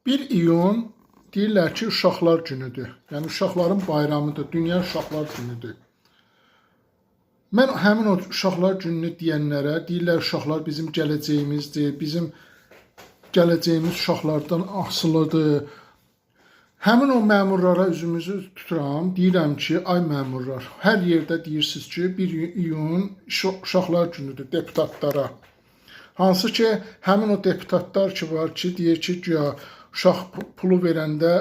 1 iyun deyirlər ki, uşaqlar günüdür. Yəni uşaqların bayramıdır, dünya uşaqlar günüdür. Mən həmin o uşaqlar gününü deyənlərə deyirlər uşaqlar bizim gələcəyimizdir, bizim gələcəyimiz uşaqlardan asılıdır. Həmin o məmurlara üzümüzü tuturam, deyirəm ki, ay məmurlar, hər yerdə deyirsiniz ki, 1 iyun uşaqlar günüdür deputatlara. Hansı ki, həmin o deputatlar ki var ki, deyir ki, güya uşaq pulu verəndə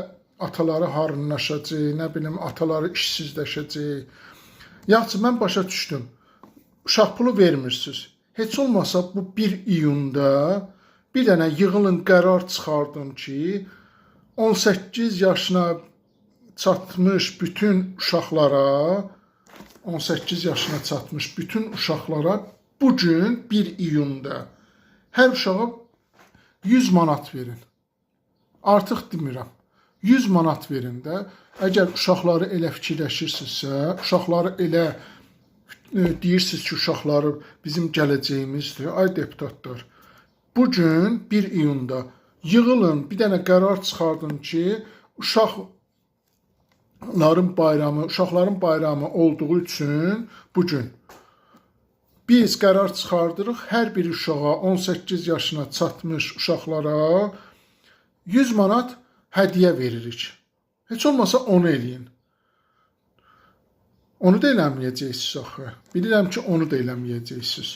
ataları harınlaşacaq, nə bilim, ataları işsizləşəcək. Yaxşı, mən başa düşdüm. Uşaq pulu vermirsiniz. Heç olmasa bu 1 iyunda bir dənə yığılın, qərar çıxardın ki, 18 yaşına çatmış bütün uşaqlara, 18 yaşına çatmış bütün uşaqlara bugün 1 iyunda hər uşağa 100 manat verin. Artıq demirəm. 100 manat verin də. Əgər uşaqları elə fikirləşirsinizsə, uşaqları elə deyirsiniz ki, uşaqları bizim gələcəyimizdir. Ay deputatlar, bugün 1 iyunda yığılın, bir dənə qərar çıxardın ki, uşaqların bayramı olduğu üçün bugün biz qərar çıxardırıq, hər bir uşağa 18 yaşına çatmış uşaqlara 100 manat hədiyyə veririk. Heç olmasa onu eləyin. Onu da eləməyəcəksiniz axı. Bilirəm ki, onu da eləməyəcəksiniz.